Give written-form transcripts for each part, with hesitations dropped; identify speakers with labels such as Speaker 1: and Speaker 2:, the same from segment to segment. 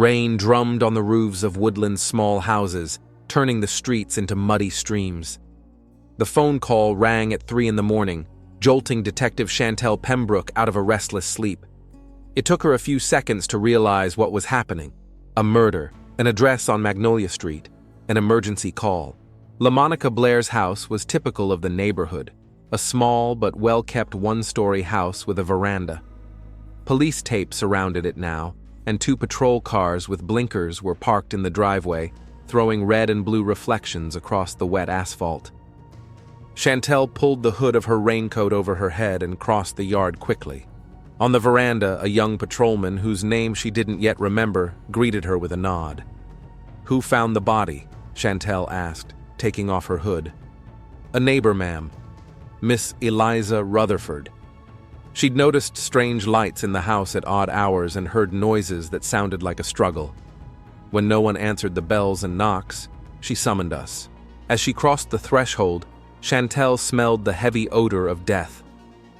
Speaker 1: Rain drummed on the roofs of Woodland's small houses, turning the streets into muddy streams. The phone call rang at 3 in the morning, jolting Detective Chantel Pembroke out of a restless sleep. It took her a few seconds to realize what was happening. A murder, an address on Magnolia Street, an emergency call. LaMonica Blair's house was typical of the neighborhood, a small but well-kept one-story house with a veranda. Police tape surrounded it now, and 2 patrol cars with blinkers were parked in the driveway, throwing red and blue reflections across the wet asphalt. Chantel pulled the hood of her raincoat over her head and crossed the yard quickly. On the veranda, a young patrolman, whose name she didn't yet remember, greeted her with a nod. "Who found the body?" Chantel asked, taking off her hood. "A neighbor, ma'am. Miss Eliza Rutherford." She'd noticed strange lights in the house at odd hours and heard noises that sounded like a struggle. When no one answered the bells and knocks, she summoned us. As she crossed the threshold, Chantel smelled the heavy odor of death.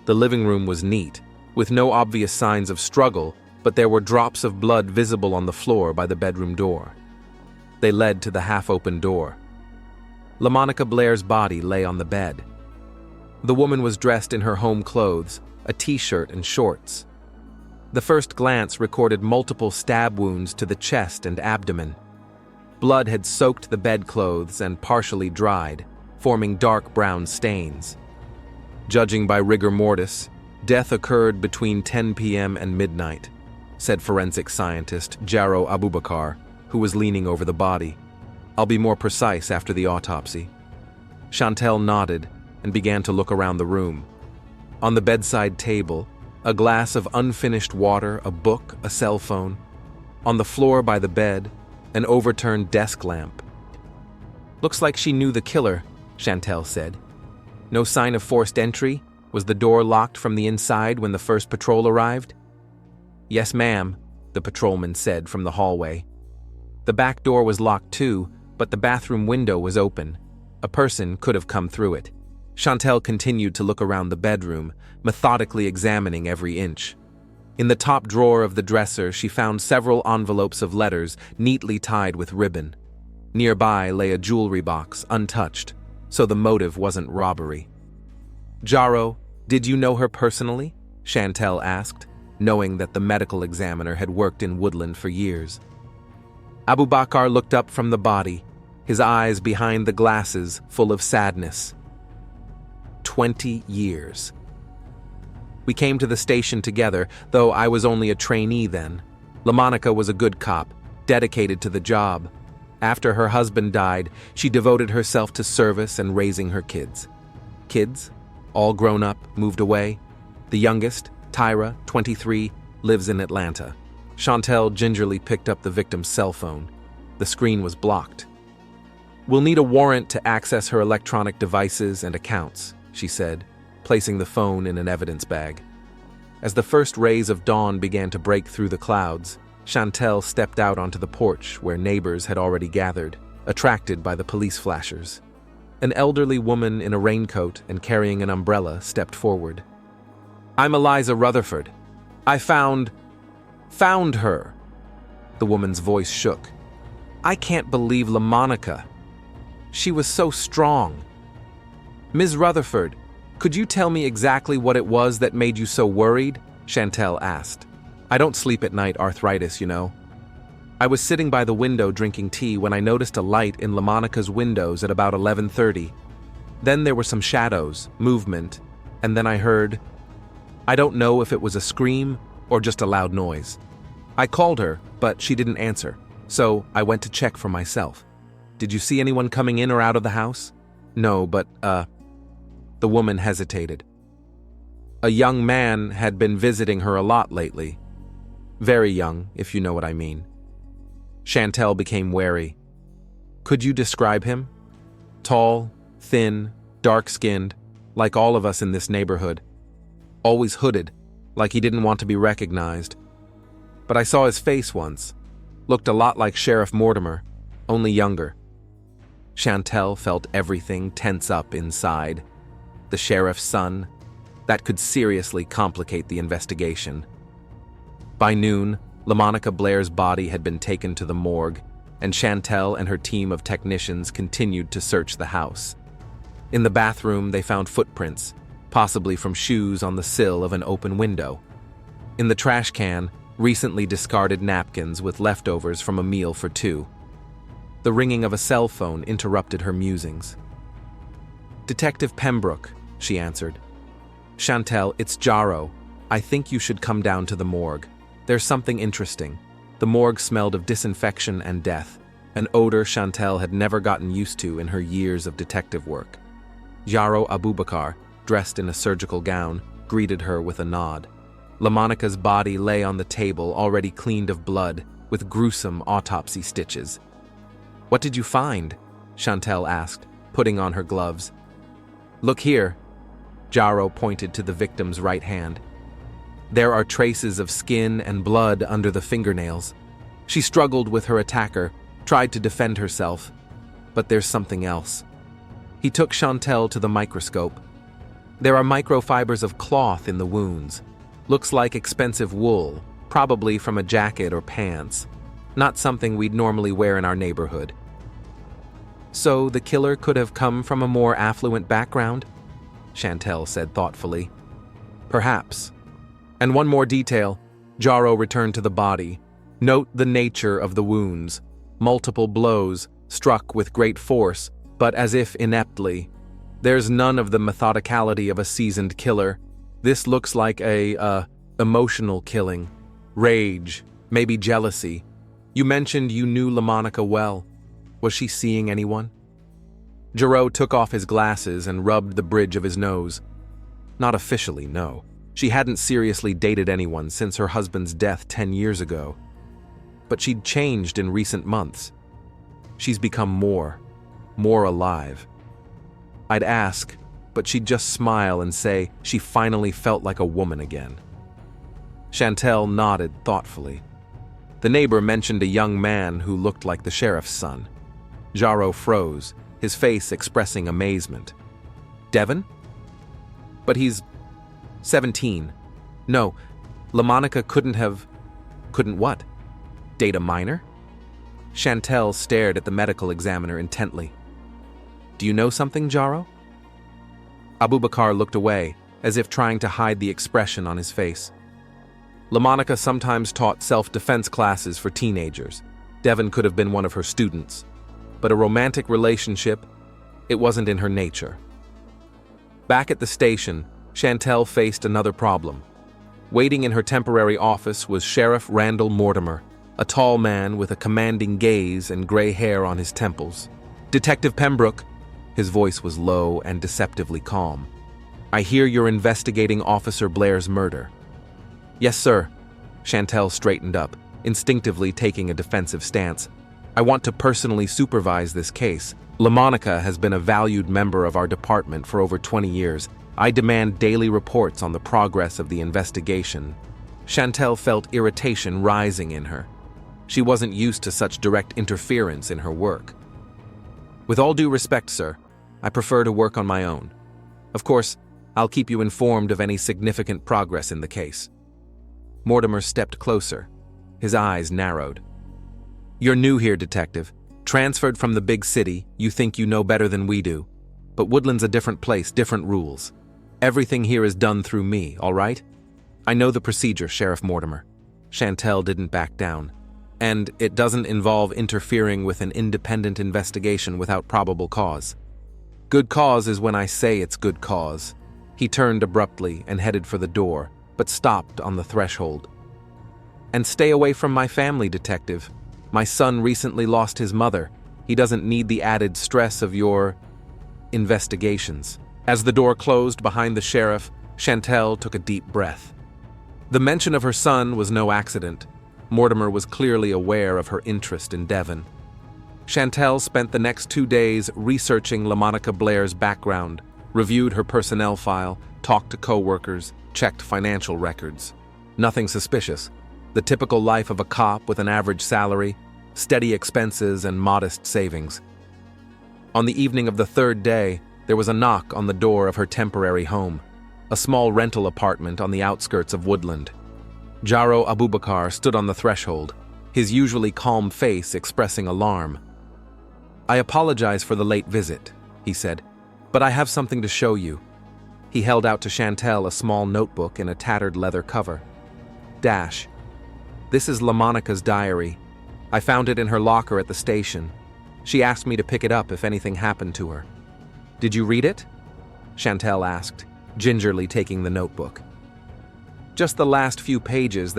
Speaker 1: The living room was neat, with no obvious signs of struggle, but there were drops of blood visible on the floor by the bedroom door. They led to the half-open door. LaMonica Blair's body lay on the bed. The woman was dressed in her home clothes, a t-shirt and shorts. The first glance recorded multiple stab wounds to the chest and abdomen. Blood had soaked the bedclothes and partially dried, forming dark brown stains. Judging by rigor mortis, death occurred between 10 p.m. and midnight, said forensic scientist Jaro Abubakar, who was leaning over the body. "I'll be more precise after the autopsy." Chantel nodded and began to look around the room. On the bedside table, a glass of unfinished water, a book, a cell phone. On the floor by the bed, an overturned desk lamp. "Looks like she knew the killer," Chantel said. "No sign of forced entry? Was the door locked from the inside when the first patrol arrived?" "Yes, ma'am," the patrolman said from the hallway. The back door was locked too, but the bathroom window was open. A person could have come through it. Chantel continued to look around the bedroom, methodically examining every inch. In the top drawer of the dresser, she found several envelopes of letters neatly tied with ribbon. Nearby lay a jewelry box, untouched, so the motive wasn't robbery. "Jaro, did you know her personally?" Chantel asked, knowing that the medical examiner had worked in Woodland for years. Abubakar looked up from the body, his eyes behind the glasses full of sadness. 20 years. "We came to the station together, though I was only a trainee then. LaMonica was a good cop, dedicated to the job. After her husband died, she devoted herself to service and raising her kids. Kids? All grown up, moved away. The youngest, Tyra, 23, lives in Atlanta." Chantel gingerly picked up the victim's cell phone. The screen was blocked. "We'll need a warrant to access her electronic devices and accounts," she said, placing the phone in an evidence bag. As the first rays of dawn began to break through the clouds, Chantel stepped out onto the porch where neighbors had already gathered, attracted by the police flashers. An elderly woman in a raincoat and carrying an umbrella stepped forward. "I'm Eliza Rutherford. I found her." The woman's voice shook. "I can't believe LaMonica. She was so strong. Ms. Rutherford, could you tell me exactly what it was that made you so worried?" Chantel asked. "I don't sleep at night, arthritis, you know. I was sitting by the window drinking tea when I noticed a light in LaMonica's windows at about 11:30. Then there were some shadows, movement, and then I heard... I don't know if it was a scream or just a loud noise. I called her, but she didn't answer, so I went to check for myself. Did you see anyone coming in or out of the house?" "No, but, The woman hesitated. "A young man had been visiting her a lot lately. Very young, if you know what I mean." Chantel became wary. "Could you describe him?" "Tall, thin, dark-skinned, like all of us in this neighborhood. Always hooded, like he didn't want to be recognized. But I saw his face once. Looked a lot like Sheriff Mortimer, only younger." Chantel felt everything tense up inside. The sheriff's son? That could seriously complicate the investigation. By noon, LaMonica Blair's body had been taken to the morgue, and Chantel and her team of technicians continued to search the house. In the bathroom, they found footprints, possibly from shoes on the sill of an open window. In the trash can, recently discarded napkins with leftovers from a meal for two. The ringing of a cell phone interrupted her musings. "Detective Pembroke," she answered. "Chantel, it's Jaro. I think you should come down to the morgue. There's something interesting." The morgue smelled of disinfection and death, an odor Chantel had never gotten used to in her years of detective work. Jaro Abubakar, dressed in a surgical gown, greeted her with a nod. LaMonica's body lay on the table, already cleaned of blood, with gruesome autopsy stitches. "What did you find?" Chantel asked, putting on her gloves. "Look here." Jaro pointed to the victim's right hand. There are traces of skin and blood under the fingernails. She struggled with her attacker, tried to defend herself, but there's something else. He took Chantel to the microscope. There are microfibers of cloth in the wounds. Looks like expensive wool, probably from a jacket or pants. Not something we'd normally wear in our neighborhood. "So the killer could have come from a more affluent background?" Chantel said thoughtfully. "Perhaps. And one more detail." Jaro returned to the body. "Note the nature of the wounds. Multiple blows, struck with great force, but as if ineptly. There's none of the methodicality of a seasoned killer. This looks like a emotional killing. Rage, maybe jealousy. You mentioned you knew LaMonica well. Was she seeing anyone?" Jaro took off his glasses and rubbed the bridge of his nose. "Not officially, no. She hadn't seriously dated anyone since her husband's death 10 years ago. But she'd changed in recent months. She's become more alive. I'd ask, but she'd just smile and say she finally felt like a woman again." Chantel nodded thoughtfully. The neighbor mentioned a young man who looked like the sheriff's son. Jaro froze, his face expressing amazement. "Devon? But he's 17. No, LaMonica couldn't what? Date a minor?" Chantel stared at the medical examiner intently. "Do you know something, Jaro?" Abubakar looked away, as if trying to hide the expression on his face. LaMonica sometimes taught self-defense classes for teenagers. Devon could have been one of her students. But a romantic relationship, it wasn't in her nature. Back at the station, Chantel faced another problem. Waiting in her temporary office was Sheriff Randall Mortimer, a tall man with a commanding gaze and gray hair on his temples. "Detective Pembroke," his voice was low and deceptively calm. "I hear you're investigating Officer Blair's murder." "Yes, sir." Chantel straightened up, instinctively taking a defensive stance. "I want to personally supervise this case. LaMonica has been a valued member of our department for over 20 years. I demand daily reports on the progress of the investigation." Chantel felt irritation rising in her. She wasn't used to such direct interference in her work. "With all due respect, sir, I prefer to work on my own. Of course, I'll keep you informed of any significant progress in the case." Mortimer stepped closer. His eyes narrowed. "You're new here, detective. Transferred from the big city, you think you know better than we do. But Woodland's a different place, different rules. Everything here is done through me, all right? I know the procedure, Sheriff Mortimer." Chantel didn't back down. "And it doesn't involve interfering with an independent investigation without probable cause. Good cause is when I say it's good cause." He turned abruptly and headed for the door, but stopped on the threshold. "And stay away from my family, detective. My son recently lost his mother. He doesn't need the added stress of your investigations." As the door closed behind the sheriff, Chantel took a deep breath. The mention of her son was no accident. Mortimer was clearly aware of her interest in Devon. Chantel spent the next 2 days researching LaMonica Blair's background, reviewed her personnel file, talked to co-workers, checked financial records. Nothing suspicious. The typical life of a cop with an average salary, steady expenses, and modest savings. On the evening of the 3rd day, there was a knock on the door of her temporary home, a small rental apartment on the outskirts of Woodland. Jaro Abubakar stood on the threshold, his usually calm face expressing alarm. "I apologize for the late visit," he said, "but I have something to show you." He held out to Chantel a small notebook in a tattered leather cover. Dash. "This is LaMonica's diary. I found it in her locker at the station. She asked me to pick it up if anything happened to her." "Did you read it?" Chantel asked, gingerly taking the notebook. "Just the last few pages.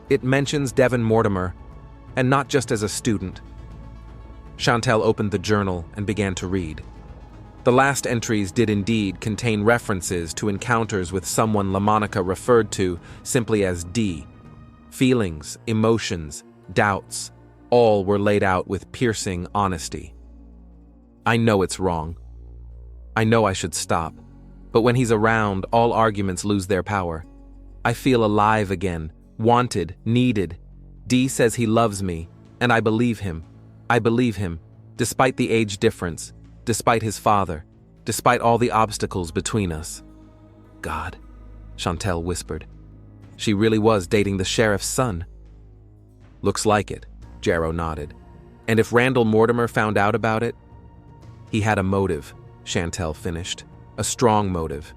Speaker 1: It mentions Devin Mortimer, and not just as a student." Chantel opened the journal and began to read. The last entries did indeed contain references to encounters with someone LaMonica referred to simply as D. Feelings, emotions, doubts, all were laid out with piercing honesty. "I know it's wrong. I know I should stop. But when he's around, all arguments lose their power. I feel alive again, wanted, needed. D says he loves me, and I believe him. I believe him, despite the age difference, despite his father, despite all the obstacles between us." "God," Chantel whispered. She really was dating the sheriff's son. "Looks like it," Jaro nodded. "And if Randall Mortimer found out about it?" "He had a motive," Chantel finished. "A strong motive."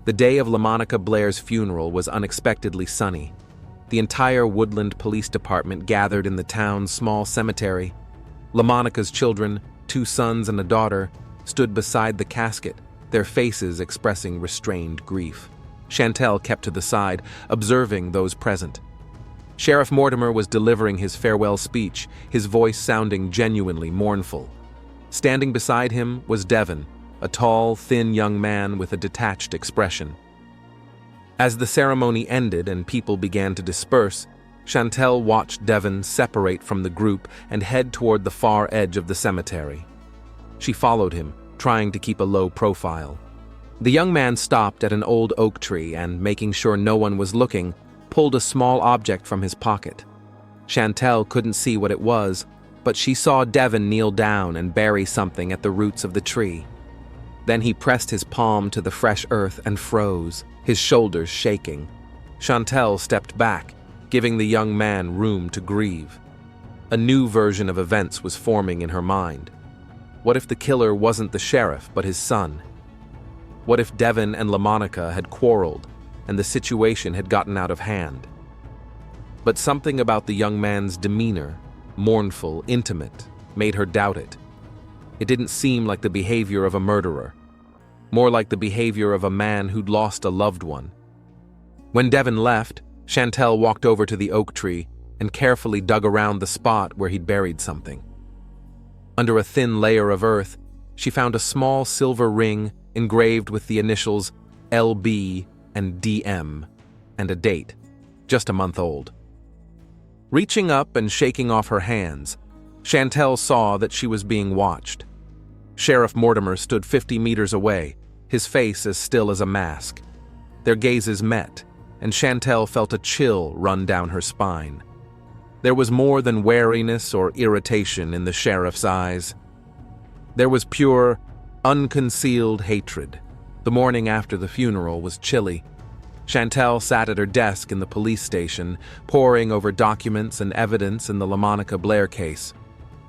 Speaker 1: The day of LaMonica Blair's funeral was unexpectedly sunny. The entire Woodland Police Department gathered in the town's small cemetery. LaMonica's children, 2 sons and a daughter, stood beside the casket, their faces expressing restrained grief. Chantel kept to the side, observing those present. Sheriff Mortimer was delivering his farewell speech, his voice sounding genuinely mournful. Standing beside him was Devin, a tall, thin young man with a detached expression. As the ceremony ended and people began to disperse, Chantel watched Devin separate from the group and head toward the far edge of the cemetery. She followed him, trying to keep a low profile. The young man stopped at an old oak tree and, making sure no one was looking, pulled a small object from his pocket. Chantel couldn't see what it was, but she saw Devin kneel down and bury something at the roots of the tree. Then he pressed his palm to the fresh earth and froze, his shoulders shaking. Chantel stepped back, giving the young man room to grieve. A new version of events was forming in her mind. What if the killer wasn't the sheriff, but his son? What if Devin and LaMonica had quarreled, and the situation had gotten out of hand? But something about the young man's demeanor, mournful, intimate, made her doubt it. It didn't seem like the behavior of a murderer, more like the behavior of a man who'd lost a loved one. When Devin left, Chantel walked over to the oak tree and carefully dug around the spot where he'd buried something. Under a thin layer of earth, she found a small silver ring engraved with the initials LB and DM, and a date, just a month old. Reaching up and shaking off her hands, Chantel saw that she was being watched. Sheriff Mortimer stood 50 meters away, his face as still as a mask. Their gazes met, and Chantel felt a chill run down her spine. There was more than wariness or irritation in the sheriff's eyes. There was pure, unconcealed hatred. The morning after the funeral was chilly. Chantel sat at her desk in the police station, poring over documents and evidence in the LaMonica Blair case.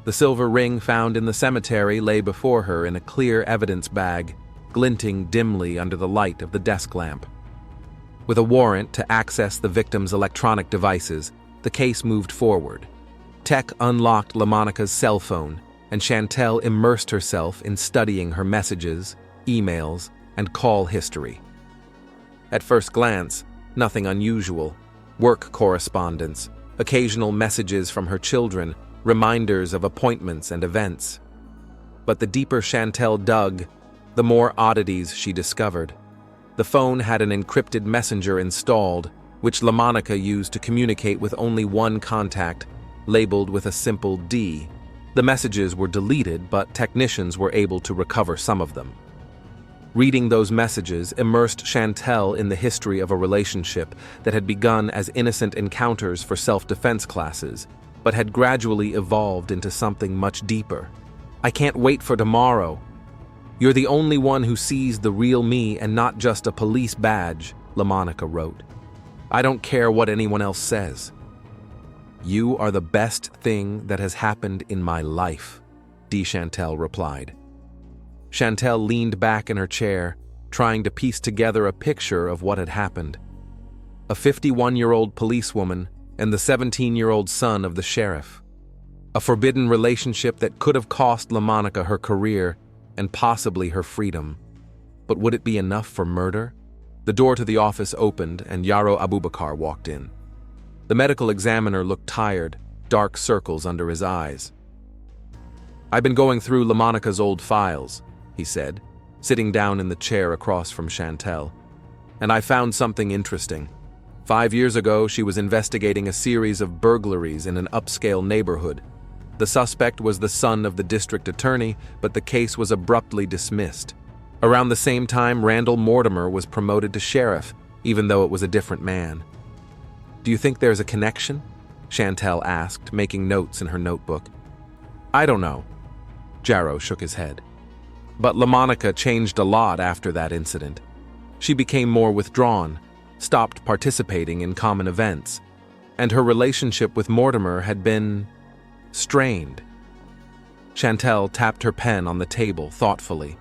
Speaker 1: The silver ring found in the cemetery lay before her in a clear evidence bag, glinting dimly under the light of the desk lamp. With a warrant to access the victim's electronic devices, the case moved forward. Tech unlocked LaMonica's cell phone, and Chantel immersed herself in studying her messages, emails, and call history. At first glance, nothing unusual. Work correspondence, occasional messages from her children, reminders of appointments and events. But the deeper Chantel dug, the more oddities she discovered. The phone had an encrypted messenger installed, which LaMonica used to communicate with only one contact, labeled with a simple D. The messages were deleted, but technicians were able to recover some of them. Reading those messages immersed Chantel in the history of a relationship that had begun as innocent encounters for self-defense classes, but had gradually evolved into something much deeper. "I can't wait for tomorrow. You're the only one who sees the real me and not just a police badge," LaMonica wrote. I don't care what anyone else says. You are the best thing that has happened in my life, Chantel replied. Chantel leaned back in her chair, trying to piece together a picture of what had happened. A 51-year-old policewoman and the 17-year-old son of the sheriff. A forbidden relationship that could have cost LaMonica her career and possibly her freedom. But would it be enough for murder? The door to the office opened and Yaro Abubakar walked in. The medical examiner looked tired, dark circles under his eyes. I've been going through LaMonica's old files, he said, sitting down in the chair across from Chantel. And I found something interesting. 5 years ago, she was investigating a series of burglaries in an upscale neighborhood. The suspect was the son of the district attorney, but the case was abruptly dismissed. Around the same time, Randall Mortimer was promoted to sheriff, even though it was a different man. Do you think there's a connection? Chantel asked, making notes in her notebook. I don't know. Jarrow shook his head. But LaMonica changed a lot after that incident. She became more withdrawn, stopped participating in common events, and her relationship with Mortimer had been strained. Chantel tapped her pen on the table thoughtfully.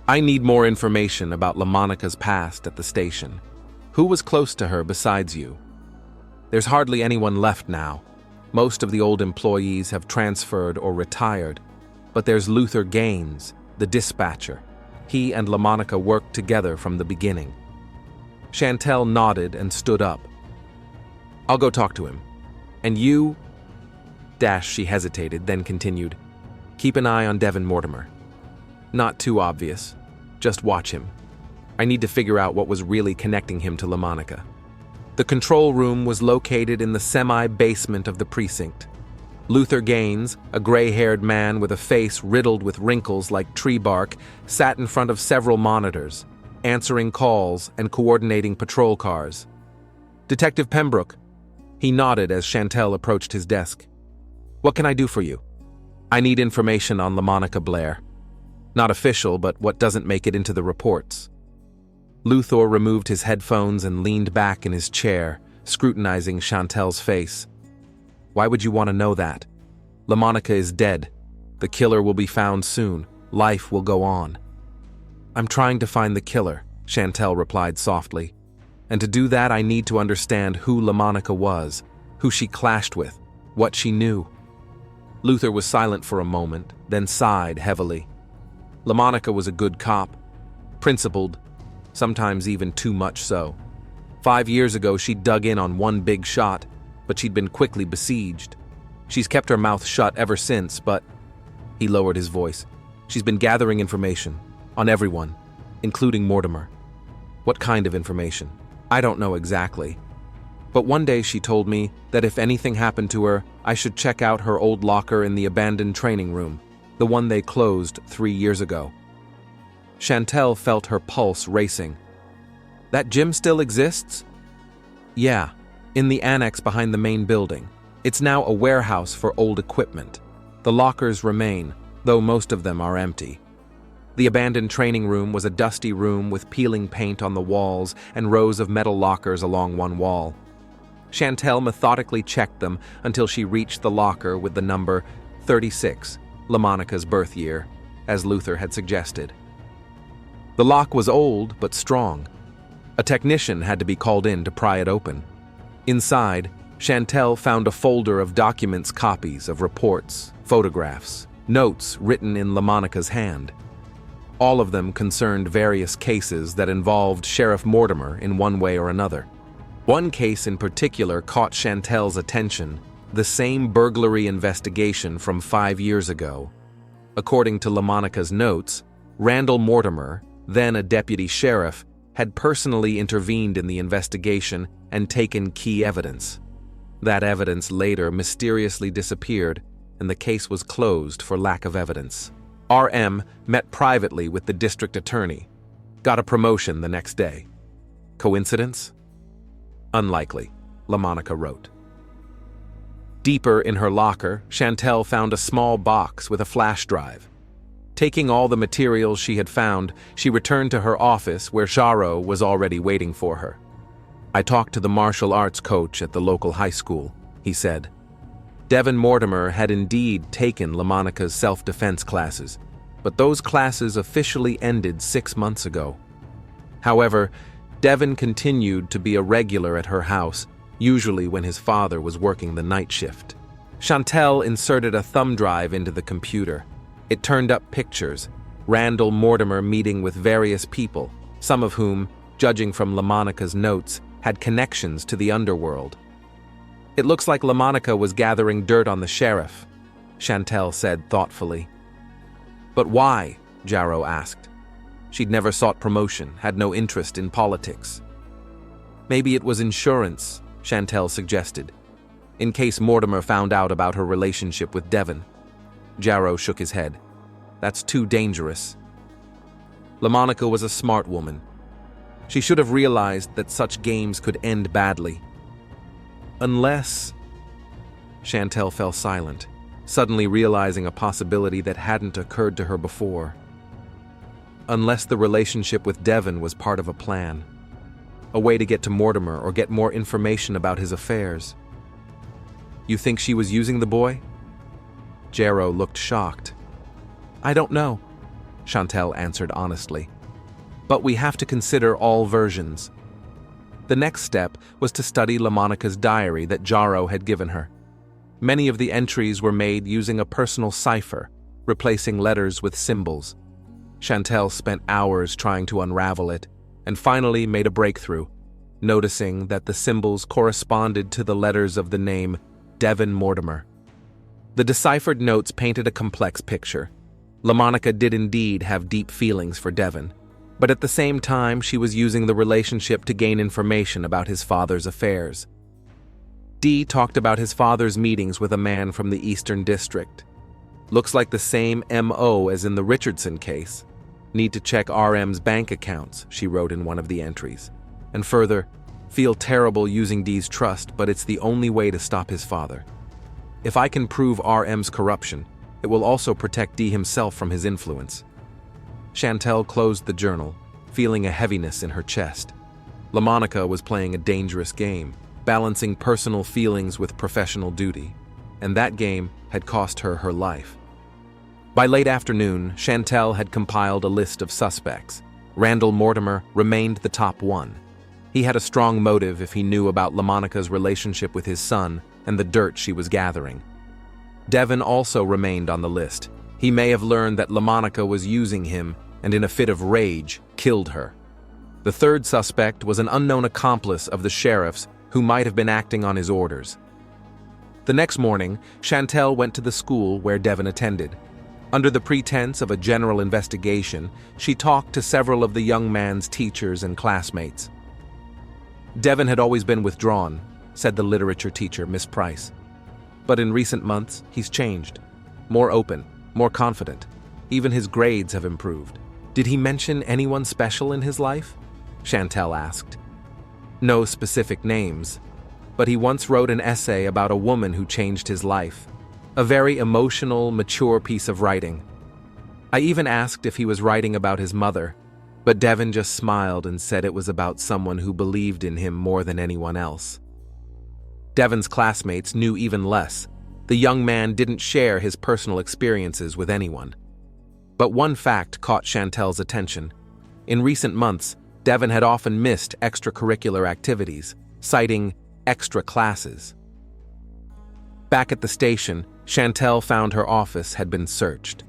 Speaker 1: I need more information about LaMonica's past at the station. Who was close to her besides you? There's hardly anyone left now. Most of the old employees have transferred or retired, but there's Luther Gaines, the dispatcher. He and LaMonica worked together from the beginning. Chantel nodded and stood up. I'll go talk to him. And you... She hesitated, then continued. Keep an eye on Devin Mortimer. Not too obvious. Just watch him. I need to figure out what was really connecting him to LaMonica. The control room was located in the semi-basement of the precinct. Luther Gaines, a gray-haired man with a face riddled with wrinkles like tree bark, sat in front of several monitors, answering calls and coordinating patrol cars. Detective Pembroke. He nodded as Chantel approached his desk. What can I do for you? I need information on LaMonica Blair. Not official, but what doesn't make it into the reports. Luther removed his headphones and leaned back in his chair, scrutinizing Chantel's face. Why would you want to know that? LaMonica is dead. The killer will be found soon. Life will go on. I'm trying to find the killer, Chantel replied softly. And to do that, I need to understand who LaMonica was, who she clashed with, what she knew. Luther was silent for a moment, then sighed heavily. LaMonica was a good cop, principled, sometimes even too much so. 5 years ago, she dug in on one big shot, but she'd been quickly besieged. She's kept her mouth shut ever since, but... He lowered his voice. She's been gathering information, on everyone, including Mortimer. What kind of information? I don't know exactly. But one day she told me that if anything happened to her, I should check out her old locker in the abandoned training room, the one they closed 3 years ago. Chantel felt her pulse racing. That gym still exists? Yeah, in the annex behind the main building. It's now a warehouse for old equipment. The lockers remain, though most of them are empty. The abandoned training room was a dusty room with peeling paint on the walls and rows of metal lockers along one wall. Chantel methodically checked them until she reached the locker with the number 36, LaMonica's birth year, as Luther had suggested. The lock was old but strong. A technician had to be called in to pry it open. Inside, Chantel found a folder of documents, copies of reports, photographs, notes written in LaMonica's hand. All of them concerned various cases that involved Sheriff Mortimer in one way or another. One case in particular caught Chantel's attention, the same burglary investigation from 5 years ago. According to LaMonica's notes, Randall Mortimer, then a deputy sheriff, had personally intervened in the investigation and taken key evidence. That evidence later mysteriously disappeared, and the case was closed for lack of evidence. RM met privately with the district attorney, got a promotion the next day. Coincidence? Unlikely, LaMonica wrote. Deeper in her locker, Chantel found a small box with a flash drive. Taking all the materials she had found, she returned to her office where Jarrow was already waiting for her. I talked to the martial arts coach at the local high school, he said. Devin Mortimer had indeed taken LaMonica's self-defense classes, but those classes officially ended 6 months ago. However, Devin continued to be a regular at her house, usually when his father was working the night shift. Chantel inserted a thumb drive into the computer. It turned up pictures, Randall Mortimer meeting with various people, some of whom, judging from LaMonica's notes, had connections to the underworld. It looks like LaMonica was gathering dirt on the sheriff, Chantel said thoughtfully. But why? Jarrow asked. She'd never sought promotion, had no interest in politics. Maybe it was insurance, Chantel suggested, in case Mortimer found out about her relationship with Devin. Jarrow shook his head. That's too dangerous. LaMonica was a smart woman. She should have realized that such games could end badly. Unless... Chantel fell silent, suddenly realizing a possibility that hadn't occurred to her before. Unless the relationship with Devin was part of a plan. A way to get to Mortimer or get more information about his affairs. You think she was using the boy? Jarrow looked shocked. I don't know, Chantel answered honestly. But we have to consider all versions. The next step was to study LaMonica's diary that Jarrow had given her. Many of the entries were made using a personal cipher, replacing letters with symbols. Chantel spent hours trying to unravel it, and finally made a breakthrough, noticing that the symbols corresponded to the letters of the name Devin Mortimer. The deciphered notes painted a complex picture. LaMonica did indeed have deep feelings for Devin, but at the same time she was using the relationship to gain information about his father's affairs. Dee talked about his father's meetings with a man from the Eastern District. Looks like the same M.O. as in the Richardson case. Need to check RM's bank accounts, she wrote in one of the entries. And further, feel terrible using Dee's trust, but it's the only way to stop his father. If I can prove RM's corruption, it will also protect Dee himself from his influence. Chantel closed the journal, feeling a heaviness in her chest. LaMonica was playing a dangerous game, balancing personal feelings with professional duty, and that game had cost her her life. By late afternoon, Chantel had compiled a list of suspects. Randall Mortimer remained the top one. He had a strong motive if he knew about LaMonica's relationship with his son and the dirt she was gathering. Devin also remained on the list. He may have learned that LaMonica was using him and in a fit of rage, killed her. The third suspect was an unknown accomplice of the sheriff's who might have been acting on his orders. The next morning, Chantel went to the school where Devin attended. Under the pretense of a general investigation, she talked to several of the young man's teachers and classmates. Devin had always been withdrawn, said the literature teacher, Miss Price. But in recent months, he's changed. More open, more confident. Even his grades have improved. Did he mention anyone special in his life? Chantel asked. No specific names, but he once wrote an essay about a woman who changed his life. A very emotional, mature piece of writing. I even asked if he was writing about his mother, but Devin just smiled and said it was about someone who believed in him more than anyone else. Devin's classmates knew even less. The young man didn't share his personal experiences with anyone. But one fact caught Chantel's attention. In recent months, Devin had often missed extracurricular activities, citing extra classes. Back at the station, Chantel found her office had been searched.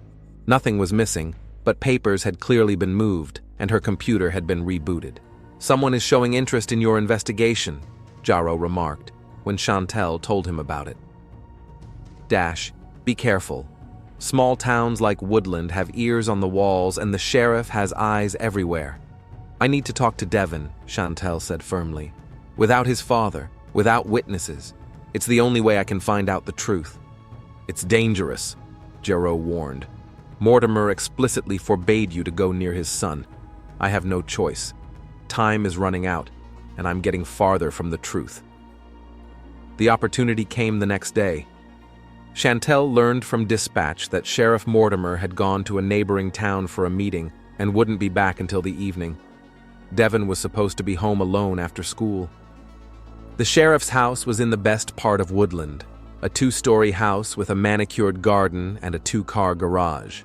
Speaker 1: Nothing was missing, but papers had clearly been moved, and her computer had been rebooted. Someone is showing interest in your investigation, Jarrow remarked, when Chantel told him about it. Be careful. Small towns like Woodland have ears on the walls, and the sheriff has eyes everywhere. I need to talk to Devin, Chantel said firmly. Without his father, without witnesses, it's the only way I can find out the truth. It's dangerous, Jarrow warned. Mortimer explicitly forbade you to go near his son. I have no choice. Time is running out, and I'm getting farther from the truth. The opportunity came the next day. Chantel learned from dispatch that Sheriff Mortimer had gone to a neighboring town for a meeting and wouldn't be back until the evening. Devin was supposed to be home alone after school. The sheriff's house was in the best part of Woodland, a 2-story house with a manicured garden and a 2-car garage.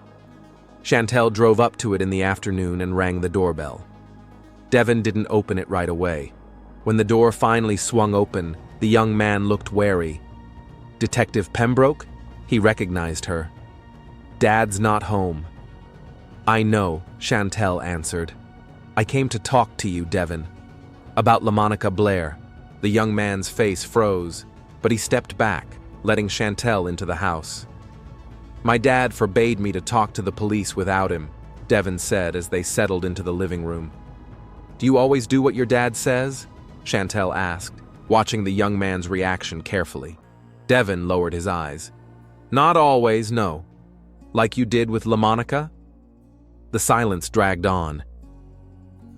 Speaker 1: Chantel drove up to it in the afternoon and rang the doorbell. Devin didn't open it right away. When the door finally swung open, the young man looked wary. "Detective Pembroke?" He recognized her. "Dad's not home." "I know," Chantel answered. "I came to talk to you, Devin. About LaMonica Blair." The young man's face froze, but he stepped back, letting Chantel into the house. "My dad forbade me to talk to the police without him," Devin said as they settled into the living room. "Do you always do what your dad says?" Chantel asked, watching the young man's reaction carefully. Devin lowered his eyes. "Not always, no. Like you did with LaMonica?" The silence dragged on.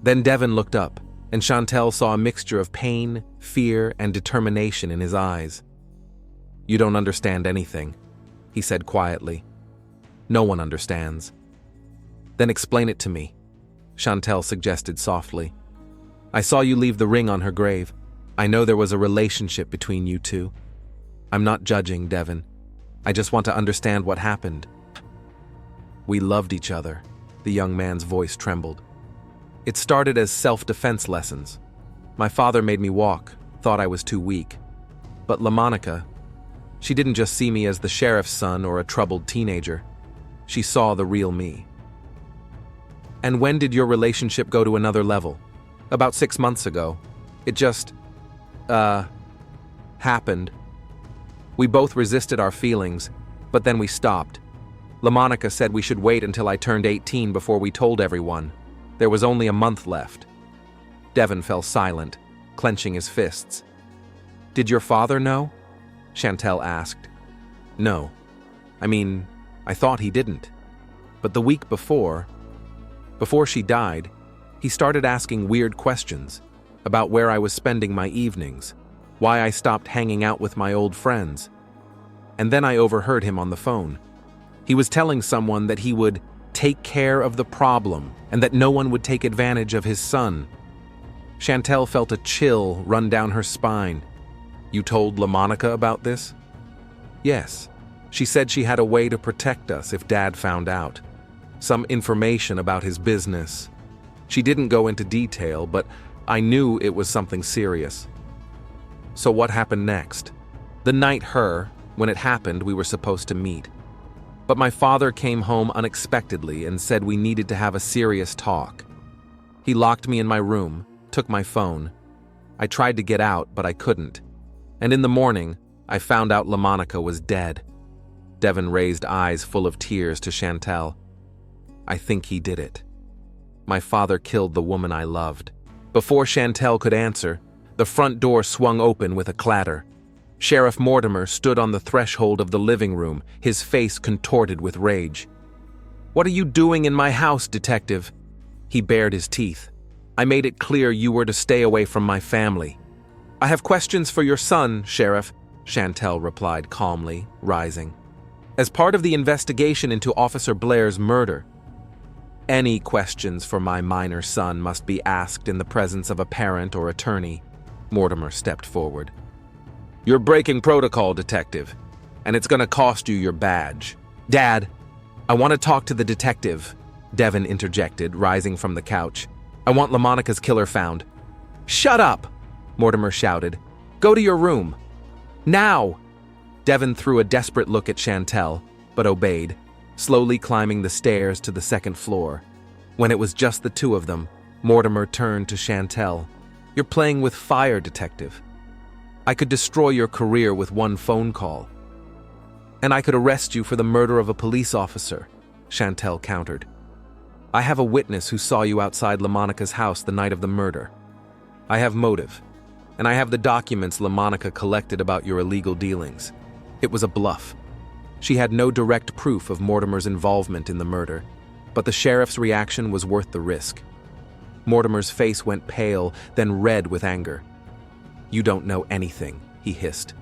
Speaker 1: Then Devin looked up, and Chantel saw a mixture of pain, fear, and determination in his eyes. "You don't understand anything," he said quietly. "No one understands." "Then explain it to me," Chantel suggested softly. "I saw you leave the ring on her grave. I know there was a relationship between you two. I'm not judging, Devin. I just want to understand what happened." "We loved each other," the young man's voice trembled. "It started as self-defense lessons. My father made me walk, thought I was too weak. But LaMonica, she didn't just see me as the sheriff's son or a troubled teenager. She saw the real me." "And when did your relationship go to another level?" "About 6 months ago. It just, happened. We both resisted our feelings, but then we stopped. LaMonica said we should wait until I turned 18 before we told everyone. There was only a month left." Devin fell silent, clenching his fists. "Did your father know?" Chantel asked. "No. I thought he didn't. But the week before she died, he started asking weird questions about where I was spending my evenings, why I stopped hanging out with my old friends. And then I overheard him on the phone. He was telling someone that he would take care of the problem and that no one would take advantage of his son." Chantel felt a chill run down her spine. "You told LaMonica about this?" "Yes. She said she had a way to protect us if Dad found out. Some information about his business. She didn't go into detail, but I knew it was something serious." "So what happened next?" "The night when it happened, we were supposed to meet. But my father came home unexpectedly and said we needed to have a serious talk. He locked me in my room, took my phone. I tried to get out, but I couldn't. And in the morning, I found out LaMonica was dead." Devin raised eyes full of tears to Chantel. "I think he did it. My father killed the woman I loved." Before Chantel could answer, the front door swung open with a clatter. Sheriff Mortimer stood on the threshold of the living room, his face contorted with rage. "What are you doing in my house, detective?" He bared his teeth. "I made it clear you were to stay away from my family." "I have questions for your son, Sheriff," Chantel replied calmly, rising. "As part of the investigation into Officer Blair's murder." "Any questions for my minor son must be asked in the presence of a parent or attorney." Mortimer stepped forward. "You're breaking protocol, detective, and it's going to cost you your badge." "Dad, I want to talk to the detective," Devin interjected, rising from the couch. "I want LaMonica's killer found." "Shut up!" Mortimer shouted. "Go to your room. Now!" Devin threw a desperate look at Chantel, but obeyed, slowly climbing the stairs to the second floor. When it was just the two of them, Mortimer turned to Chantel. "You're playing with fire, detective. I could destroy your career with one phone call. And I could arrest you for the murder of a police officer," Chantel countered. "I have a witness who saw you outside LaMonica's house the night of the murder. I have motive, and I have the documents LaMonica collected about your illegal dealings. It was a bluff. She had no direct proof of Mortimer's involvement in the murder, but the sheriff's reaction was worth the risk." Mortimer's face went pale, then red with anger. "You don't know anything," he hissed,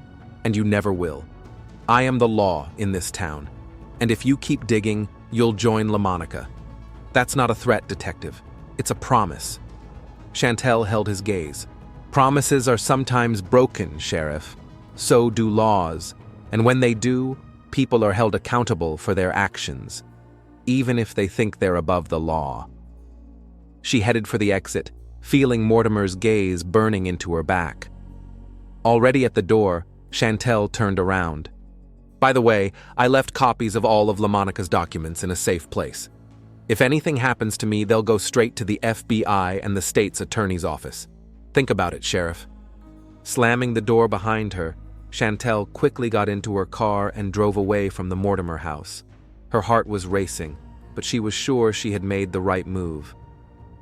Speaker 1: "and you never will. I am the law in this town, and if you keep digging, you'll join LaMonica. That's not a threat, detective. It's a promise." Chantel held his gaze. Promises are sometimes broken, Sheriff. So do laws, and when they do, people are held accountable for their actions, even if they think they're above the law. She headed for the exit, feeling Mortimer's gaze burning into her back. Already at the door, Chantel turned around. By the way, I left copies of all of LaMonica's documents in a safe place. If anything happens to me, they'll go straight to the FBI and the state's attorney's office. Think about it, Sheriff. Slamming the door behind her, Chantel quickly got into her car and drove away from the Mortimer house. Her heart was racing, but she was sure she had made the right move.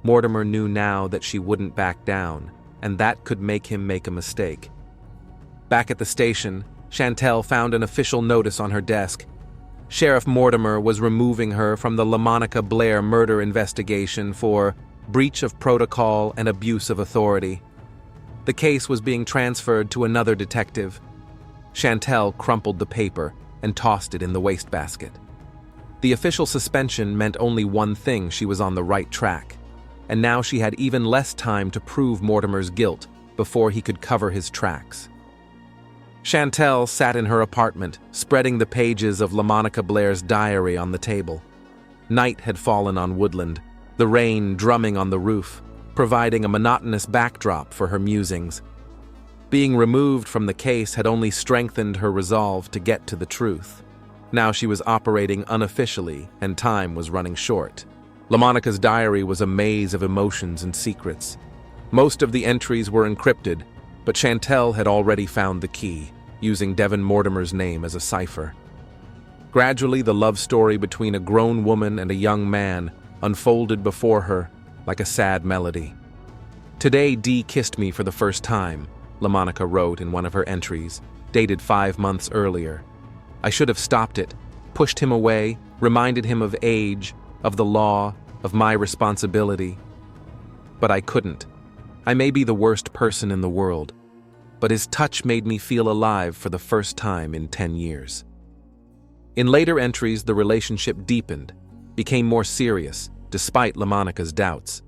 Speaker 1: Mortimer knew now that she wouldn't back down, and that could make him make a mistake. Back at the station, Chantel found an official notice on her desk. Sheriff Mortimer was removing her from the LaMonica Blair murder investigation for breach of protocol and abuse of authority. The case was being transferred to another detective. Chantel crumpled the paper and tossed it in the wastebasket. The official suspension meant only one thing: she was on the right track. And now she had even less time to prove Mortimer's guilt before he could cover his tracks. Chantel sat in her apartment, spreading the pages of LaMonica Blair's diary on the table. Night had fallen on Woodland, the rain drumming on the roof, providing a monotonous backdrop for her musings. Being removed from the case had only strengthened her resolve to get to the truth. Now she was operating unofficially, and time was running short. LaMonica's diary was a maze of emotions and secrets. Most of the entries were encrypted, but Chantel had already found the key, using Devin Mortimer's name as a cipher. Gradually, the love story between a grown woman and a young man unfolded before her like a sad melody. "Today, Dee kissed me for the first time," LaMonica wrote in one of her entries, dated 5 months earlier. "I should have stopped it, pushed him away, reminded him of age, of the law, of my responsibility. But I couldn't. I may be the worst person in the world, but his touch made me feel alive for the first time in 10 years. In later entries, the relationship deepened, became more serious, despite LaMonica's doubts.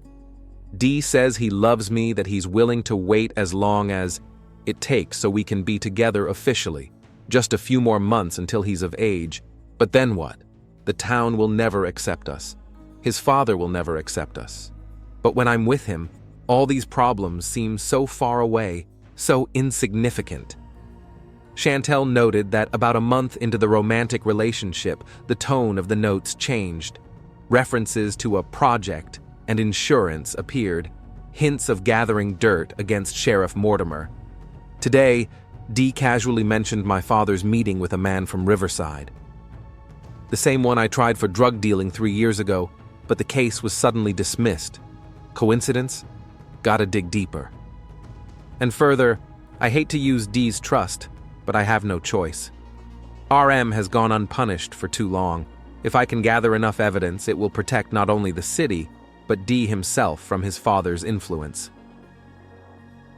Speaker 1: Dee says he loves me, that he's willing to wait as long as it takes so we can be together officially, just a few more months until he's of age. But then what? The town will never accept us. His father will never accept us. But when I'm with him, all these problems seem so far away, so insignificant." Chantel noted that about a month into the romantic relationship, the tone of the notes changed. References to a project and insurance appeared, hints of gathering dirt against Sheriff Mortimer. Today, Dee casually mentioned my father's meeting with a man from Riverside. The same one I tried for drug dealing 3 years ago, but the case was suddenly dismissed. Coincidence? Gotta dig deeper. And further, I hate to use Dee's trust, but I have no choice. RM has gone unpunished for too long. If I can gather enough evidence, it will protect not only the city, but Dee himself from his father's influence.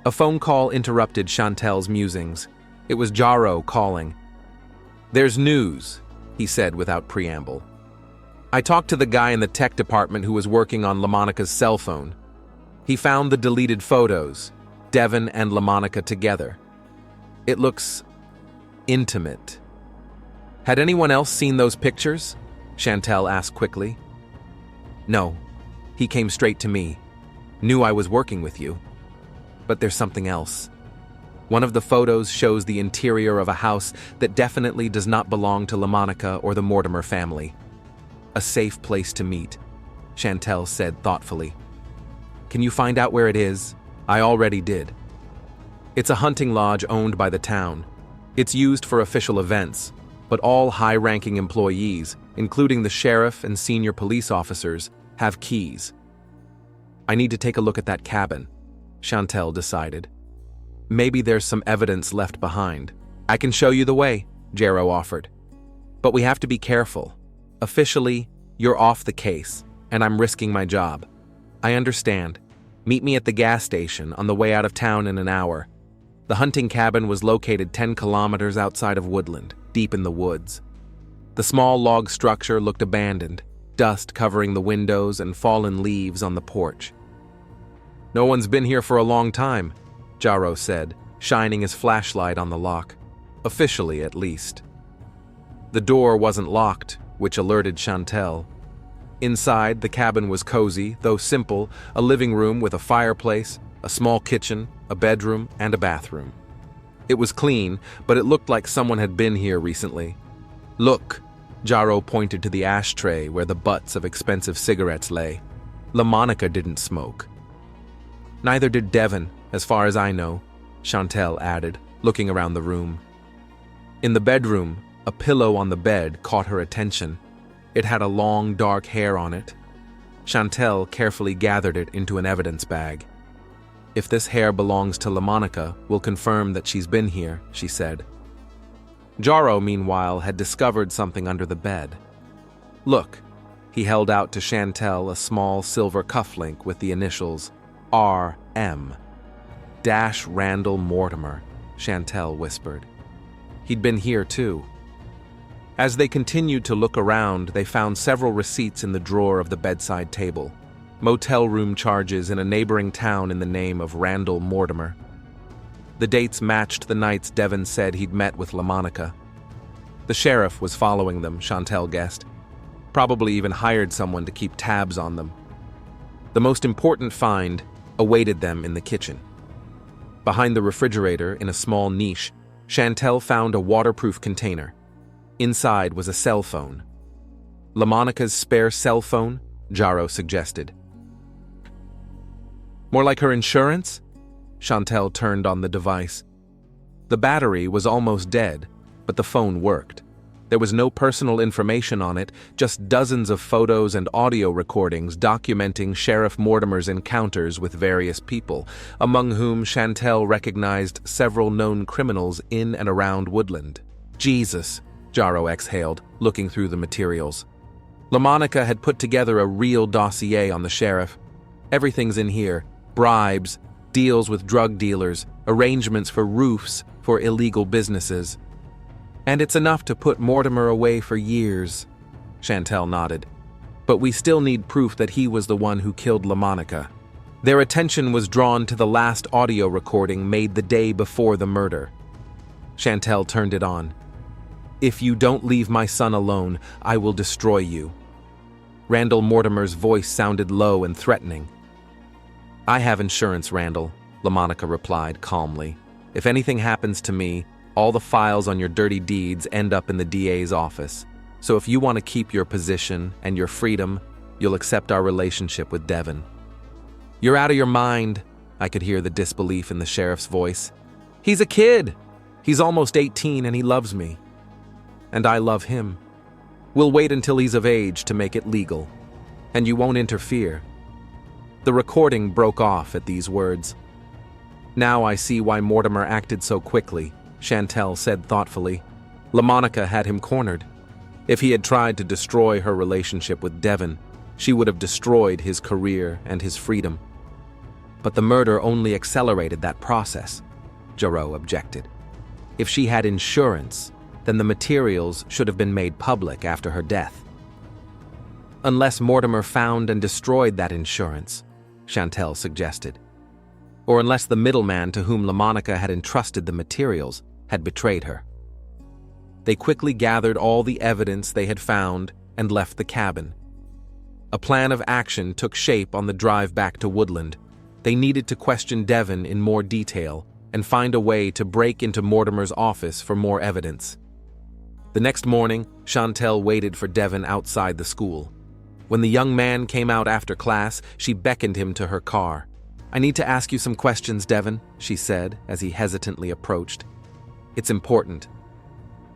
Speaker 1: A phone call interrupted Chantel's musings. It was Jaro calling. "There's news," he said without preamble. "I talked to the guy in the tech department who was working on LaMonica's cell phone. He found the deleted photos, Devin and LaMonica together. It looks intimate." "Had anyone else seen those pictures?" Chantel asked quickly. "No. He came straight to me. Knew I was working with you. But there's something else. One of the photos shows the interior of a house that definitely does not belong to LaMonica or the Mortimer family. A safe place to meet," Chantel said thoughtfully. "Can you find out where it is?" "I already did. It's a hunting lodge owned by the town. It's used for official events, but all high-ranking employees, including the sheriff and senior police officers, have keys. I need to take a look at that cabin," Chantel decided. "Maybe there's some evidence left behind." "I can show you the way," Jaro offered. "But we have to be careful. Officially, you're off the case, and I'm risking my job." "I understand. Meet me at the gas station on the way out of town in an hour." The hunting cabin was located 10 kilometers outside of Woodland, deep in the woods. The small log structure looked abandoned, dust covering the windows and fallen leaves on the porch. "No one's been here for a long time," Jaro said, shining his flashlight on the lock. Officially, at least. The door wasn't locked, which alerted Chantel. Inside, the cabin was cozy, though simple, a living room with a fireplace, a small kitchen, a bedroom, and a bathroom. It was clean, but it looked like someone had been here recently. Look, Jaro pointed to the ashtray where the butts of expensive cigarettes lay. LaMonica didn't smoke. Neither did Devon, as far as I know, Chantel added, looking around the room. In the bedroom, a pillow on the bed caught her attention. It had a long, dark hair on it. Chantel carefully gathered it into an evidence bag. If this hair belongs to LaMonica, we'll confirm that she's been here, she said. Jaro, meanwhile, had discovered something under the bed. Look, he held out to Chantel a small silver cufflink with the initials R.M. Dash Randall Mortimer, Chantel whispered. He'd been here too. As they continued to look around, they found several receipts in the drawer of the bedside table. Motel room charges in a neighboring town in the name of Randall Mortimer. The dates matched the nights Devon said he'd met with LaMonica. The sheriff was following them, Chantel guessed. Probably even hired someone to keep tabs on them. The most important find awaited them in the kitchen. Behind the refrigerator, in a small niche, Chantel found a waterproof container. Inside was a cell phone. LaMonica's spare cell phone, Jaro suggested. More like her insurance? Chantel turned on the device. The battery was almost dead, but the phone worked. There was no personal information on it, just dozens of photos and audio recordings documenting Sheriff Mortimer's encounters with various people, among whom Chantel recognized several known criminals in and around Woodland. Jesus, Jaro exhaled, looking through the materials. LaMonica had put together a real dossier on the sheriff. Everything's in here: bribes, deals with drug dealers, arrangements for roofs for illegal businesses. And it's enough to put Mortimer away for years, Chantel nodded. But we still need proof that he was the one who killed LaMonica. Their attention was drawn to the last audio recording made the day before the murder. Chantel turned it on. If you don't leave my son alone, I will destroy you. Randall Mortimer's voice sounded low and threatening. I have insurance, Randall, LaMonica replied calmly. If anything happens to me, all the files on your dirty deeds end up in the DA's office. So if you want to keep your position and your freedom, you'll accept our relationship with Devon. You're out of your mind, I could hear the disbelief in the sheriff's voice. He's a kid. He's almost 18 and he loves me. And I love him. We'll wait until he's of age to make it legal. And you won't interfere. The recording broke off at these words. Now I see why Mortimer acted so quickly, Chantel said thoughtfully. LaMonica had him cornered. If he had tried to destroy her relationship with Devon, she would have destroyed his career and his freedom. But the murder only accelerated that process, Jaro objected. If she had insurance, then the materials should have been made public after her death. Unless Mortimer found and destroyed that insurance, Chantel suggested. Or unless the middleman to whom LaMonica had entrusted the materials had betrayed her. They quickly gathered all the evidence they had found and left the cabin. A plan of action took shape on the drive back to Woodland. They needed to question Devon in more detail and find a way to break into Mortimer's office for more evidence. The next morning, Chantel waited for Devon outside the school. When the young man came out after class, she beckoned him to her car. I need to ask you some questions, Devon, she said as he hesitantly approached. It's important.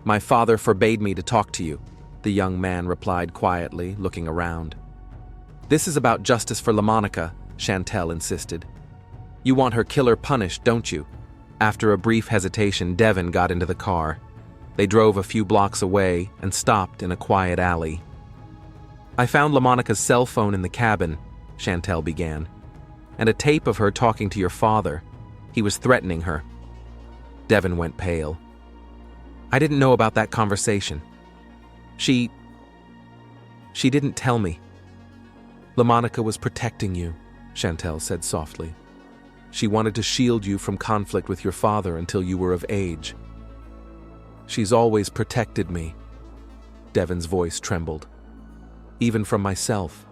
Speaker 1: My father forbade me to talk to you, the young man replied quietly, looking around. This is about justice for LaMonica, Chantel insisted. You want her killer punished, don't you? After a brief hesitation, Devon got into the car. They drove a few blocks away and stopped in a quiet alley. I found LaMonica's cell phone in the cabin, Chantel began, and a tape of her talking to your father. He was threatening her. Devon went pale. I didn't know about that conversation. She didn't tell me. LaMonica was protecting you, Chantel said softly. She wanted to shield you from conflict with your father until you were of age. She's always protected me. Devon's voice trembled. Even from myself.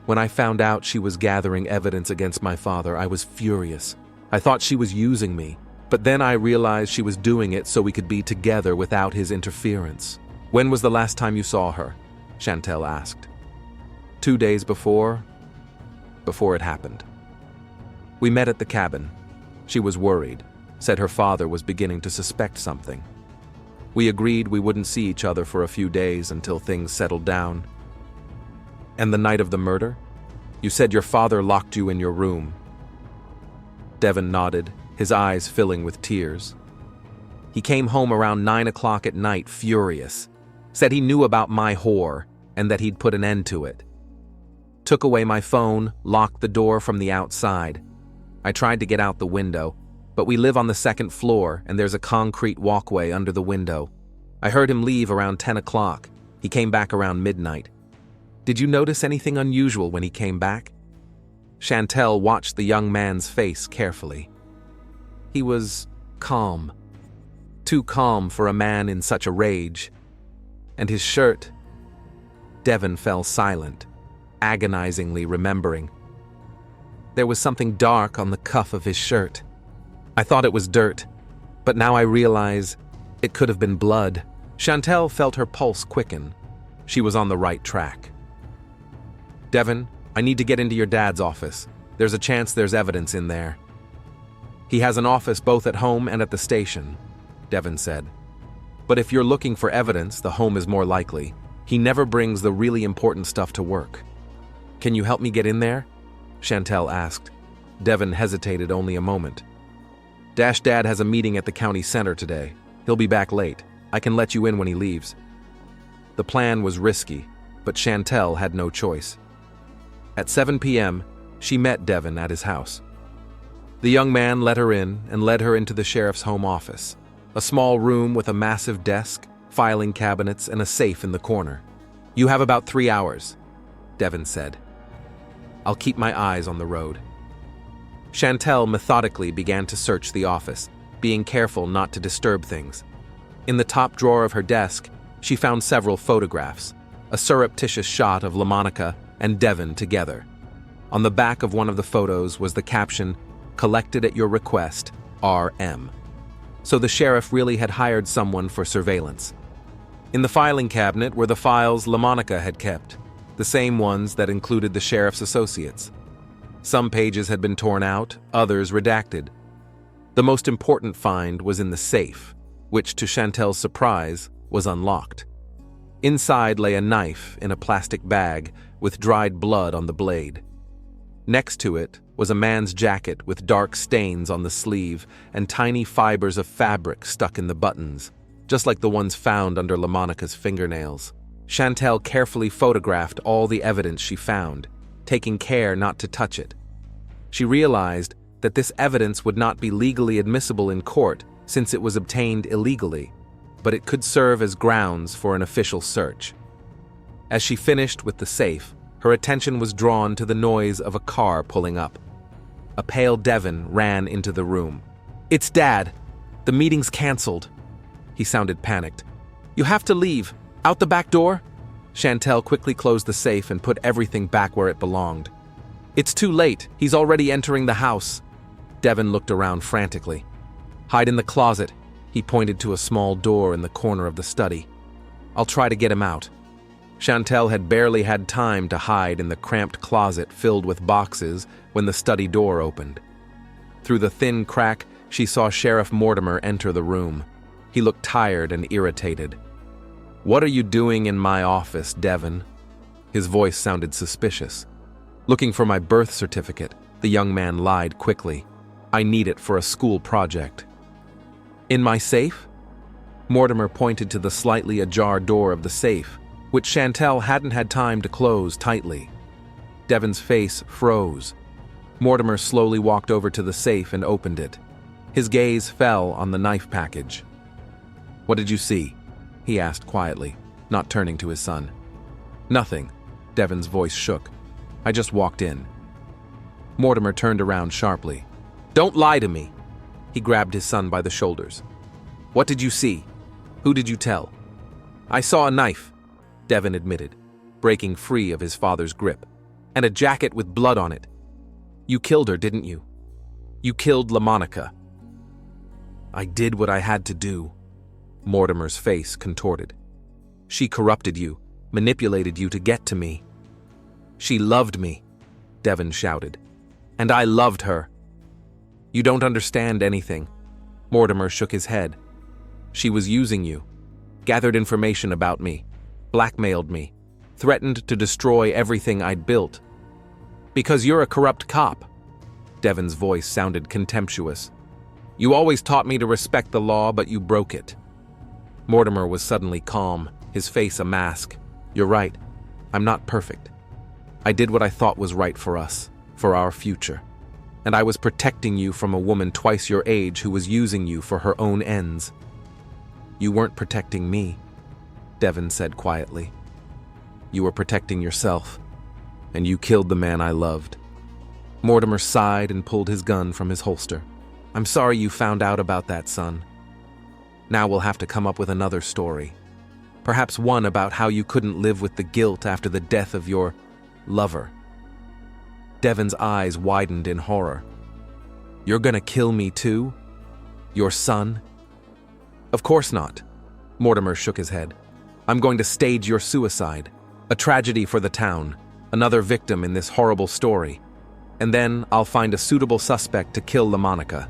Speaker 1: When I found out she was gathering evidence against my father, I was furious. I thought she was using me, but then I realized she was doing it so we could be together without his interference. When was the last time you saw her? Chantel asked. 2 days before it happened. We met at the cabin. She was worried, said her father was beginning to suspect something. We agreed we wouldn't see each other for a few days until things settled down. And the night of the murder? You said your father locked you in your room. Devon nodded, his eyes filling with tears. He came home around 9 o'clock at night, furious. Said he knew about my whore and that he'd put an end to it. Took away my phone, locked the door from the outside. I tried to get out the window, but we live on the 2nd floor and there's a concrete walkway under the window. I heard him leave around 10 o'clock. He came back around midnight. Did you notice anything unusual when he came back? Chantel watched the young man's face carefully. He was calm. Too calm for a man in such a rage. And his shirt. Devon fell silent, agonizingly remembering. There was something dark on the cuff of his shirt. I thought it was dirt, but now I realize it could have been blood. Chantel felt her pulse quicken. She was on the right track. Devon, I need to get into your dad's office. There's a chance there's evidence in there. He has an office both at home and at the station, Devon said. But if you're looking for evidence, the home is more likely. He never brings the really important stuff to work. Can you help me get in there? Chantel asked. Devon hesitated only a moment. Dad has a meeting at the county center today. He'll be back late. I can let you in when he leaves. The plan was risky, but Chantel had no choice. At 7 p.m., she met Devon at his house. The young man let her in and led her into the sheriff's home office, a small room with a massive desk, filing cabinets, and a safe in the corner. You have about 3 hours, Devon said. I'll keep my eyes on the road. Chantel methodically began to search the office, being careful not to disturb things. In the top drawer of her desk, she found several photographs, a surreptitious shot of LaMonica and Devon together. On the back of one of the photos was the caption, "Collected at your request, RM." So the sheriff really had hired someone for surveillance. In the filing cabinet were the files LaMonica had kept, the same ones that included the sheriff's associates. Some pages had been torn out, others redacted. The most important find was in the safe, which, to Chantel's surprise, was unlocked. Inside lay a knife in a plastic bag with dried blood on the blade. Next to it was a man's jacket with dark stains on the sleeve and tiny fibers of fabric stuck in the buttons, just like the ones found under LaMonica's fingernails. Chantel carefully photographed all the evidence she found, taking care not to touch it. She realized that this evidence would not be legally admissible in court since it was obtained illegally, but it could serve as grounds for an official search. As she finished with the safe, her attention was drawn to the noise of a car pulling up. A pale Devon ran into the room. "It's Dad. The meeting's canceled." He sounded panicked. "You have to leave. Out the back door?" Chantel quickly closed the safe and put everything back where it belonged. "It's too late. He's already entering the house." Devon looked around frantically. "Hide in the closet." He pointed to a small door in the corner of the study. "I'll try to get him out." Chantel had barely had time to hide in the cramped closet filled with boxes when the study door opened. Through the thin crack, she saw Sheriff Mortimer enter the room. He looked tired and irritated. "What are you doing in my office, Devon?" His voice sounded suspicious. "Looking for my birth certificate," the young man lied quickly. "I need it for a school project." "In my safe?" Mortimer pointed to the slightly ajar door of the safe, which Chantel hadn't had time to close tightly. Devon's face froze. Mortimer slowly walked over to the safe and opened it. His gaze fell on the knife package. "What did you see?" he asked quietly, not turning to his son. "Nothing." Devon's voice shook. "I just walked in." Mortimer turned around sharply. "Don't lie to me!" He grabbed his son by the shoulders. "What did you see? Who did you tell?" "I saw a knife," Devin admitted, breaking free of his father's grip, "and a jacket with blood on it. You killed her, didn't you? You killed LaMonica." "I did what I had to do." Mortimer's face contorted. "She corrupted you, manipulated you to get to me." "She loved me," Devin shouted. "And I loved her." "You don't understand anything." Mortimer shook his head. "She was using you, gathered information about me, blackmailed me, threatened to destroy everything I'd built. Because you're a corrupt cop." Devin's voice sounded contemptuous. "You always taught me to respect the law, but you broke it." Mortimer was suddenly calm, his face a mask. "You're right. I'm not perfect. I did what I thought was right for us, for our future. And I was protecting you from a woman twice your age who was using you for her own ends." "You weren't protecting me," Devin said quietly. "You were protecting yourself, and you killed the man I loved." Mortimer sighed and pulled his gun from his holster. "I'm sorry you found out about that, son. Now we'll have to come up with another story. Perhaps one about how you couldn't live with the guilt after the death of your lover." Devin's eyes widened in horror. "You're gonna kill me too? Your son?" "Of course not." Mortimer shook his head. "I'm going to stage your suicide. A tragedy for the town. Another victim in this horrible story. And then I'll find a suitable suspect to kill LaMonica.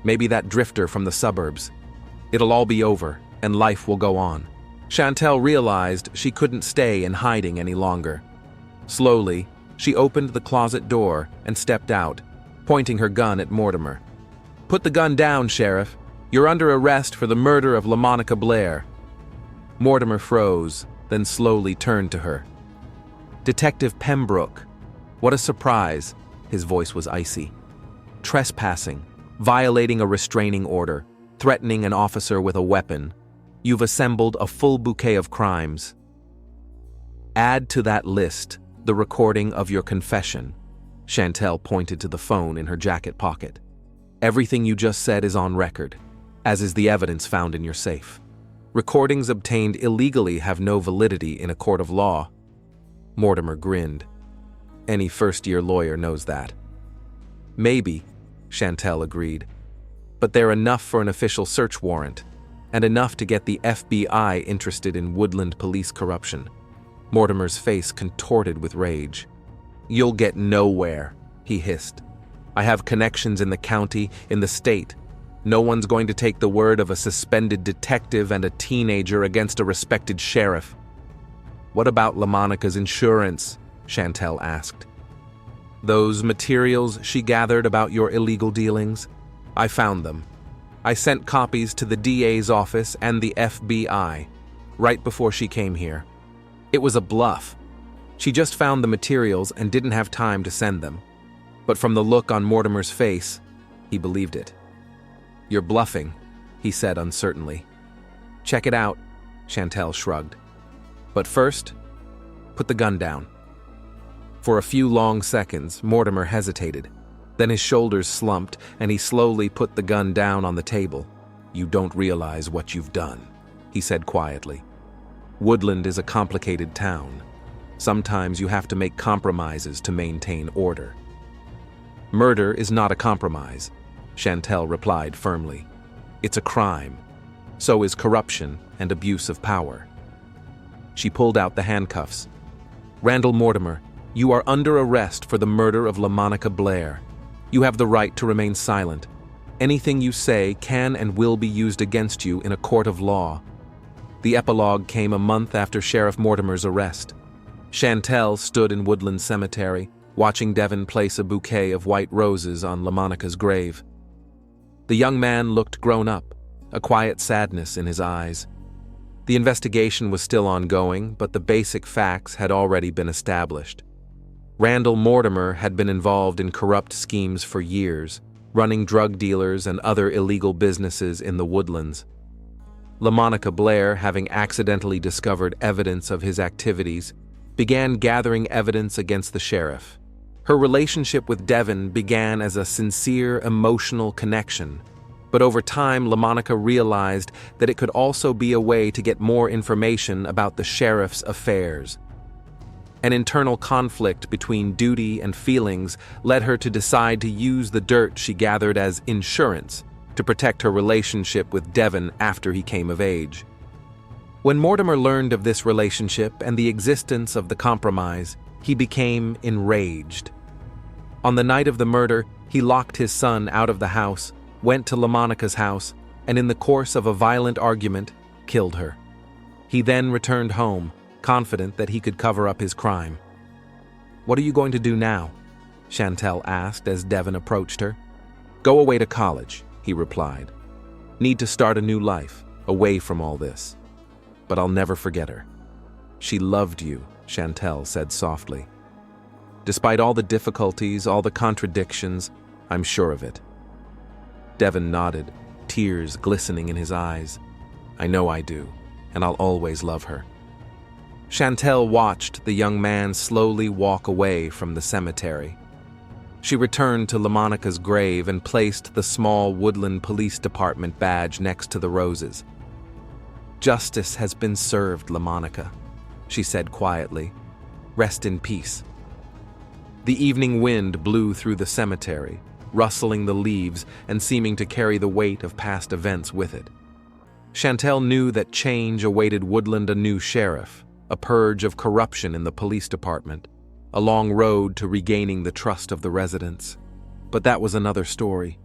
Speaker 1: Maybe that drifter from the suburbs. It'll all be over, and life will go on." Chantel realized she couldn't stay in hiding any longer. Slowly, she opened the closet door and stepped out, pointing her gun at Mortimer. "Put the gun down, Sheriff. You're under arrest for the murder of LaMonica Blair." Mortimer froze, then slowly turned to her. "Detective Pembroke. What a surprise." His voice was icy. "Trespassing, violating a restraining order, threatening an officer with a weapon. You've assembled a full bouquet of crimes. Add to that list the recording of your confession." Chantel pointed to the phone in her jacket pocket. "Everything you just said is on record, as is the evidence found in your safe. Recordings obtained illegally have no validity in a court of law." Mortimer grinned. "Any first-year lawyer knows that." "Maybe," Chantel agreed. "But they're enough for an official search warrant, and enough to get the FBI interested in Woodland police corruption." Mortimer's face contorted with rage. "You'll get nowhere," he hissed. "I have connections in the county, in the state. No one's going to take the word of a suspended detective and a teenager against a respected sheriff." "What about LaMonica's insurance?" Chantel asked. "Those materials she gathered about your illegal dealings? I found them. I sent copies to the DA's office and the FBI, right before she came here. It was a bluff. She just found the materials and didn't have time to send them. But from the look on Mortimer's face, he believed it." "You're bluffing," he said uncertainly. "Check it out," Chantel shrugged. "But first, put the gun down." For a few long seconds, Mortimer hesitated. Then his shoulders slumped, and he slowly put the gun down on the table. "You don't realize what you've done," he said quietly. "Woodland is a complicated town. Sometimes you have to make compromises to maintain order." "Murder is not a compromise," Chantel replied firmly. "It's a crime. So is corruption and abuse of power." She pulled out the handcuffs. "Randall Mortimer, you are under arrest for the murder of LaMonica Blair. You have the right to remain silent. Anything you say can and will be used against you in a court of law." The epilogue came a month after Sheriff Mortimer's arrest. Chantel stood in Woodland Cemetery, watching Devin place a bouquet of white roses on LaMonica's grave. The young man looked grown up, a quiet sadness in his eyes. The investigation was still ongoing, but the basic facts had already been established. Randall Mortimer had been involved in corrupt schemes for years, running drug dealers and other illegal businesses in the Woodlands. LaMonica Blair, having accidentally discovered evidence of his activities, began gathering evidence against the sheriff. Her relationship with Devon began as a sincere emotional connection, but over time LaMonica realized that it could also be a way to get more information about the sheriff's affairs. An internal conflict between duty and feelings led her to decide to use the dirt she gathered as insurance to protect her relationship with Devon after he came of age. When Mortimer learned of this relationship and the existence of the compromise, he became enraged. On the night of the murder, he locked his son out of the house, went to LaMonica's house, and in the course of a violent argument, killed her. He then returned home, confident that he could cover up his crime. "What are you going to do now?" Chantel asked as Devon approached her. "Go away to college," he replied. "Need to start a new life, away from all this. But I'll never forget her. She loved you," Chantel said softly. "Despite all the difficulties, all the contradictions, I'm sure of it." Devon nodded, tears glistening in his eyes. "I know I do, and I'll always love her." Chantel watched the young man slowly walk away from the cemetery. She returned to LaMonica's grave and placed the small Woodland Police Department badge next to the roses. "Justice has been served, LaMonica," she said quietly. "Rest in peace." The evening wind blew through the cemetery, rustling the leaves and seeming to carry the weight of past events with it. Chantel knew that change awaited Woodland a new sheriff, a purge of corruption in the police department, a long road to regaining the trust of the residents. But that was another story.